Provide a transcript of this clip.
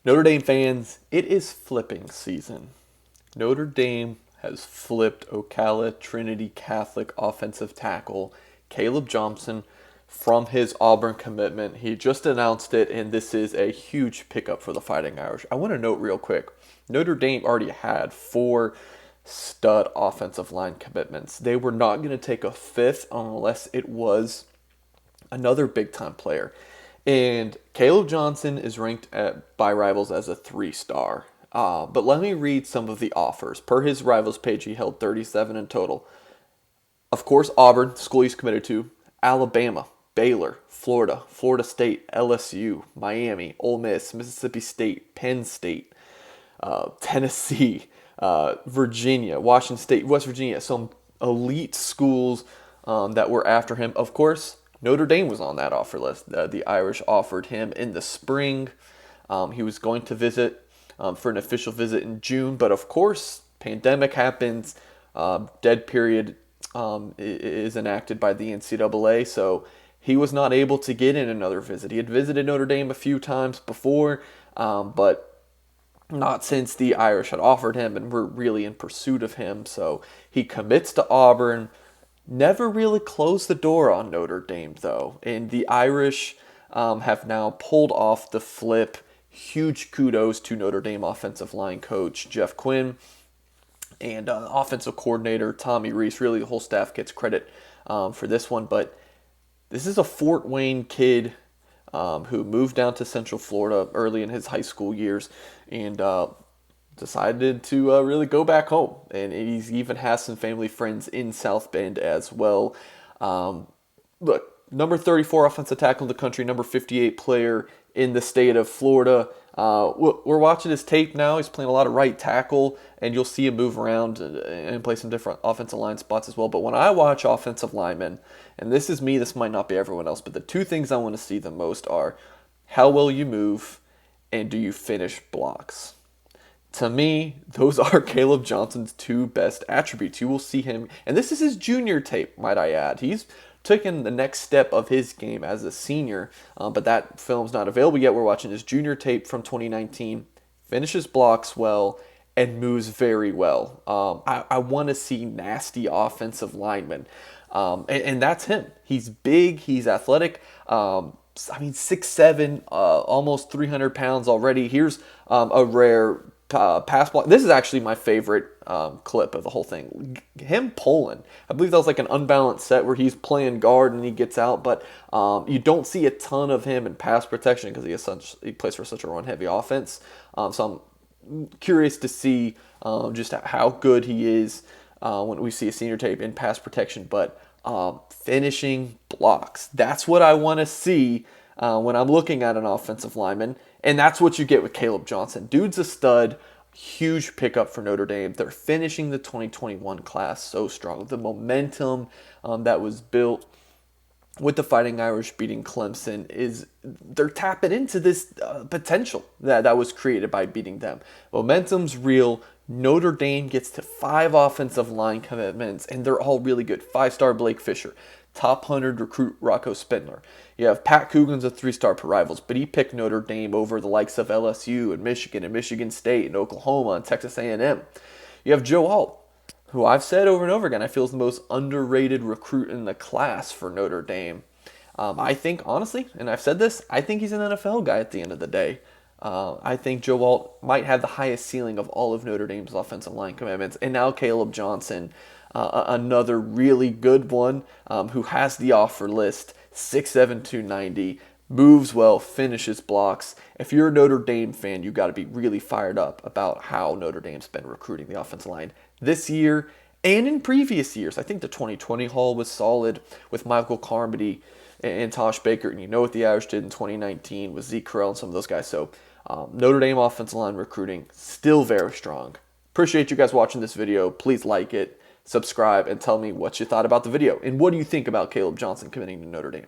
Notre Dame fans, it is flipping season. Notre Dame has flipped Ocala Trinity Catholic offensive tackle Caleb Johnson from his Auburn commitment. He just announced it, and this is a huge pickup for the Fighting Irish. I want to note real quick, Notre Dame already had 4 stud offensive line commitments. They were not going to take a 5th unless it was another big-time player. And Caleb Johnson is ranked by Rivals as a 3-star. But let me read some of the offers. Per his Rivals page, he held 37 in total. Of course, Auburn, school he's committed to, Alabama, Baylor, Florida, Florida State, LSU, Miami, Ole Miss, Mississippi State, Penn State, Tennessee, Virginia, Washington State, West Virginia. Some elite schools that were after him. Of course, Notre Dame was on that offer list. The Irish offered him in the spring. He was going to visit for an official visit in June, but of course, pandemic happens. Dead period is enacted by the NCAA, so he was not able to get in another visit. He had visited Notre Dame a few times before, but not since the Irish had offered him and were really in pursuit of him. So he commits to Auburn. Never really closed the door on Notre Dame, though. And the Irish have now pulled off the flip. Huge kudos to Notre Dame offensive line coach Jeff Quinn and offensive coordinator Tommy Rees. Really, the whole staff gets credit for this one. But this is a Fort Wayne kid who moved down to Central Florida early in his high school years and decided to really go back home. And he even has some family friends in South Bend as well. Look, number 34 offensive tackle in the country, number 58 player in the state of Florida. We're watching his tape now. He's playing a lot of right tackle, and you'll see him move around and play some different offensive line spots as well. But when I watch offensive linemen, and this is me, this might not be everyone else, but the 2 things I want to see the most are how well you move and do you finish blocks. To me, those are Caleb Johnson's 2 best attributes. You will see him, and this is his junior tape, might I add. He's taken the next step of his game as a senior, but that film's not available yet. We're watching his junior tape from 2019. Finishes blocks well and moves very well. I want to see nasty offensive linemen, and that's him. He's big, he's athletic. 6'7", almost 300 pounds already. Here's a rare pass block. This is actually my favorite clip of the whole thing. Him pulling. I believe that was like an unbalanced set where he's playing guard and he gets out, but you don't see a ton of him in pass protection because he plays for such a run-heavy offense. So I'm curious to see just how good he is when we see a senior tape in pass protection, but finishing blocks. That's what I want to see when I'm looking at an offensive lineman, and that's what you get with Caleb Johnson. Dude's a stud. Huge pickup for Notre Dame. They're finishing the 2021 class so strong. The momentum that was built with the Fighting Irish beating Clemson they're tapping into this potential that was created by beating them. Momentum's real. Notre Dame gets to 5 offensive line commitments, and they're all really good. 5-star Blake Fisher, top 100 recruit Rocco Spindler. You have Pat Coogan's a 3-star per Rivals, but he picked Notre Dame over the likes of LSU and Michigan State and Oklahoma and Texas A&M. You have Joe Alt, who I've said over and over again, I feel is the most underrated recruit in the class for Notre Dame. I think, honestly, and I've said this, I think he's an NFL guy at the end of the day. I think Joe Alt might have the highest ceiling of all of Notre Dame's offensive line commitments. And now Caleb Johnson, another really good one who has the offer list, 6'7", 290, moves well, finishes blocks. If you're a Notre Dame fan, you've got to be really fired up about how Notre Dame's been recruiting the offensive line this year and in previous years. I think the 2020 haul was solid with Michael Carmody and Tosh Baker, and you know what the Irish did in 2019 with Zeke Correll and some of those guys. So Notre Dame offensive line recruiting still very strong. Appreciate you guys watching this video. Please like it, subscribe, and tell me what you thought about the video. And what do you think about Caleb Johnson committing to Notre Dame?